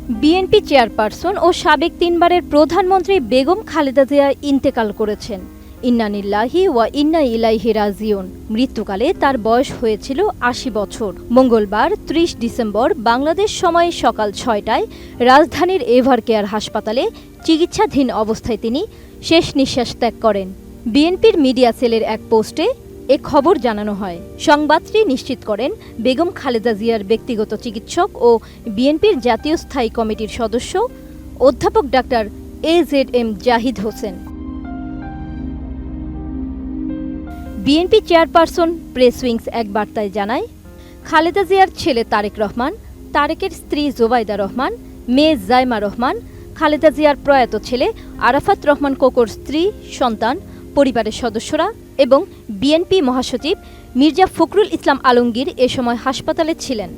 BNP chairperson ও সাবেক 3 বারের প্রধানমন্ত্রী বেগম খালেদা জিয়া ইন্তেকাল করেছেন। ইন্না লিল্লাহি ওয়া ইন্না ইলাইহি রাজিউন। মৃত্যুকালে তার বয়স হয়েছিল ৮০ বছর। মঙ্গলবার ৩০ ডিসেম্বর বাংলাদেশ সময় সকাল ৬টায় রাজধানীর এভারকেয়ার হাসপাতালে চিকিৎসাধীন অবস্থায় তিনি শেষ নিঃশ্বাস ত্যাগ করেন। বিএনপির মিডিয়া সেলের এক পোস্টে এ খবর জানানো হয়। সংবাদটি নিশ্চিত করেন বেগম খালেদা জিয়ার ব্যক্তিগত চিকিৎসক ও বিএনপির জাতীয় স্থায়ী কমিটির সদস্য অধ্যাপক doctor AZM Zahid Hossain. BNP chairperson press wings এক বার্তায় জানায়, খালেদা জিয়ার ছেলে তারেক রহমান, তারেকের স্ত্রী জোবাইদা রহমান, মেয়ে জাইমা রহমান, খালেদা জিয়ার প্রয়াত ছেলে আরাফাত রহমান কোকোর স্ত্রী, সন্তান, পরিবারের সদস্যরা এবং বিএনপি মহাসচিব মির্জা ফখরুল ইসলাম আলমগীর এ সময় হাসপাতালে ছিলেন।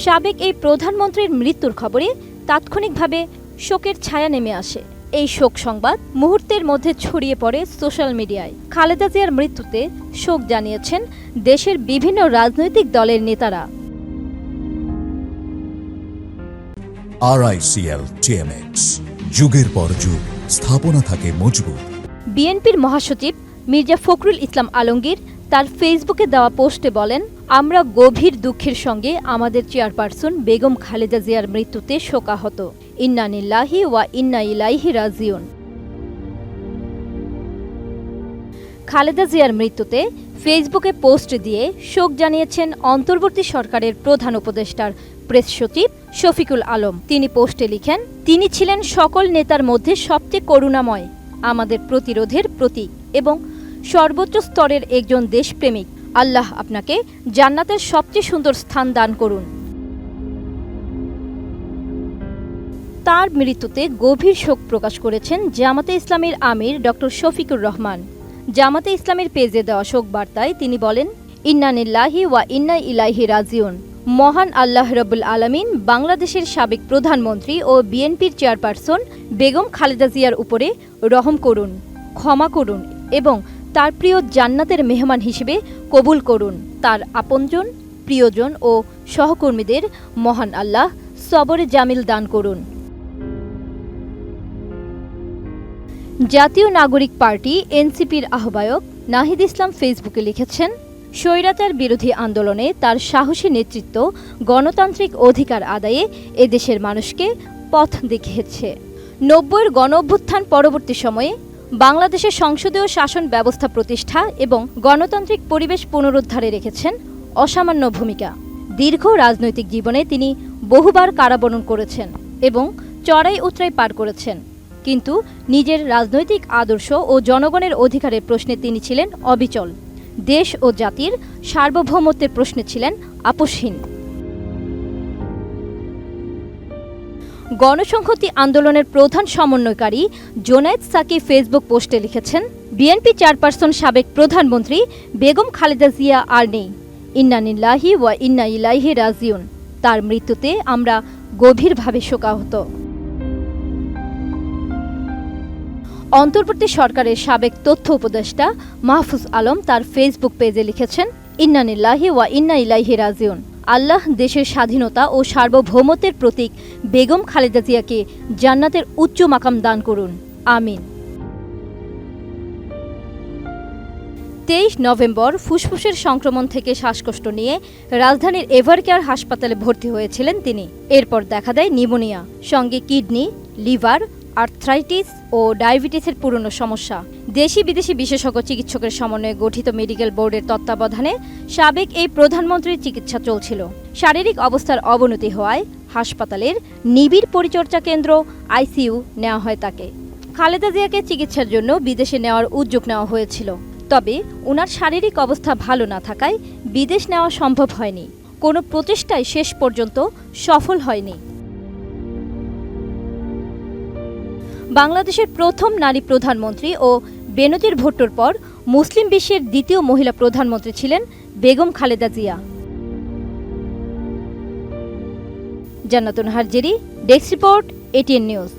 সাবেক এই প্রধানমন্ত্রীর মৃত্যুর খবরে তাৎক্ষণিকভাবে শোকের ছায়া নেমে আসে। এই শোক সংবাদ মুহূর্তের মধ্যে ছড়িয়ে পড়ে সোশ্যাল মিডিয়ায়। খালেদা জিয়ার মৃত্যুতে শোক জানিয়েছেন দেশের বিভিন্ন রাজনৈতিক দলের নেতারা। RICL TMX, যুগের পর যুগ স্থাপনা থাকে মজবুত। বিএনপির মহাসচিব মির্জা ফখরুল ইসলাম আলমগীর তার ফেসবুকে দেওয়া পোস্টে বলেন, আমরা গভীর দুঃখের সঙ্গে আমাদের চেয়ারপারসন বেগম খালেদা জিয়ার মৃত্যুতে শোকাহত। ইন্না লিল্লাহি ওয়া ইন্না ইলাইহি রাজিউন। খালেদা জিয়ার মৃত্যুতে ফেসবুকে পোস্ট দিয়ে শোক জানিয়েছেন অন্তর্বর্তী সরকারের প্রধান উপদেষ্টার প্রেস সচিব শফিকুল আলম। তিনি পোস্টে লিখেন, তিনি ছিলেন সকল নেতার মধ্যে সবচেয়ে করুণাময়, আমাদের প্রতিরোধের প্রতীক এবং সর্বোচ্চ স্তরের একজন দেশপ্রেমিক। আল্লাহ আপনাকে জান্নাতের সবচেয়ে সুন্দর স্থান দান করুন। তার মৃত্যুতে গভীর শোক প্রকাশ করেছেন জামাতে ইসলামীর আমির ডক্টর শফিকুর রহমান। জামাতে ইসলামীর পেজে দেওয়া শোক বার্তায় তিনি বলেন, ইন্না লিল্লাহি ওয়া ইন্না ইলাইহি রাজিউন। মহান আল্লাহ রব্বুল আলামিন বাংলাদেশের সাবেক প্রধানমন্ত্রী ও বিএনপির চেয়ারপারসন বেগম খালেদা জিয়ার উপরে রহম করুন, ক্ষমা করুন এবং তার প্রিয় জান্নাতের মেহমান হিসেবে কবুল করুন। তার আপনজন, প্রিয়জন ও সহকর্মীদের মহান আল্লাহ সবরে জামিল দান করুন। জাতীয় নাগরিক পার্টি এনসিপির আহ্বায়ক নাহিদ ইসলাম ফেসবুকে লিখেছেন, স্বৈরাচার বিরোধী আন্দোলনে তার সাহসী নেতৃত্ব গণতান্ত্রিক অধিকার আদায়ে এদেশের মানুষকে পথ দেখিয়েছে। 90-এর গণ-অভ্যুত্থান পরবর্তী সময়ে বাংলাদেশের সংসদীয় শাসন ব্যবস্থা প্রতিষ্ঠা এবং গণতান্ত্রিক পরিবেশ পুনরুদ্ধারে রেখেছেন অসামান্য ভূমিকা। দীর্ঘ রাজনৈতিক জীবনে তিনি বহুবার কারাবরণ করেছেন এবং চড়াই উতরাই পার করেছেন, কিন্তু নিজের রাজনৈতিক আদর্শ ও জনগণের অধিকারের প্রশ্নে তিনি ছিলেন অবিচল। দেশ ও জাতির সার্বভৌমত্বের প্রশ্নে ছিলেন আপোষহীন। গণসংহতি আন্দোলনের প্রধান সমন্বয়কারী জোনায়েদ সাকি ফেসবুক পোস্টে লিখেছেন, বিএনপি চেয়ারপারসন সাবেক প্রধানমন্ত্রী বেগম খালেদা জিয়া আর নেই। ইন্না লিল্লাহি ওয়া ইন্না ইলাইহি রাজিউন। তার মৃত্যুতে আমরা গভীরভাবে শোকাহত। অন্তর্বর্তী সরকারের সাবেক তথ্য উপদেষ্টা মাহফুজ আলম তার ফেসবুক পেজে লিখেছেন, ইন্না লিল্লাহি ওয়া ইন্না ইলাইহি রাজিউন। আল্লাহ দেশের স্বাধীনতা ও সার্বভৌমত্বের প্রতীক বেগম খালেদা জিয়াকে জান্নাতের উচ্চ মাকাম দান করুন, আমিন। 23 নভেম্বর ফুসফুসের সংক্রমণ থেকে শ্বাসকষ্ট নিয়ে রাজধানীর এভারকেয়ার হাসপাতালে ভর্তি হয়েছিলেন তিনি। এরপর দেখা দেয় নিউমোনিয়া, সঙ্গে কিডনি, লিভার, আর্থ্রাইটিস ও ডায়াবেটিসের পুরনো সমস্যা। দেশি বিদেশি বিশেষজ্ঞ চিকিৎসকের সমন্বয়ে গঠিত মেডিকেল বোর্ডের তত্ত্বাবধানে সাবেক এই প্রধানমন্ত্রীর চিকিৎসা চলছিল। শারীরিক অবস্থার অবনতি হওয়ায় হাসপাতালের নিবিড় পরিচর্যা কেন্দ্র ICU নেওয়া হয় তাকে। খালেদা জিয়াকে চিকিৎসার জন্য বিদেশে নেওয়ার উদ্যোগ নেওয়া হয়েছিল, তবে ওনার শারীরিক অবস্থা ভালো না থাকায় বিদেশ নেওয়া সম্ভব হয়নি। কোনো প্রচেষ্টাই শেষ পর্যন্ত সফল হয়নি। বাংলাদেশের প্রথম নারী প্রধানমন্ত্রী ও বেনজির ভুট্টোর পর মুসলিম বিশ্বের দ্বিতীয় মহিলা প্রধানমন্ত্রী ছিলেন বেগম খালেদা জিয়া। জান্নাতুন হারজেরি, ডেস্ক রিপোর্ট, ATN নিউজ।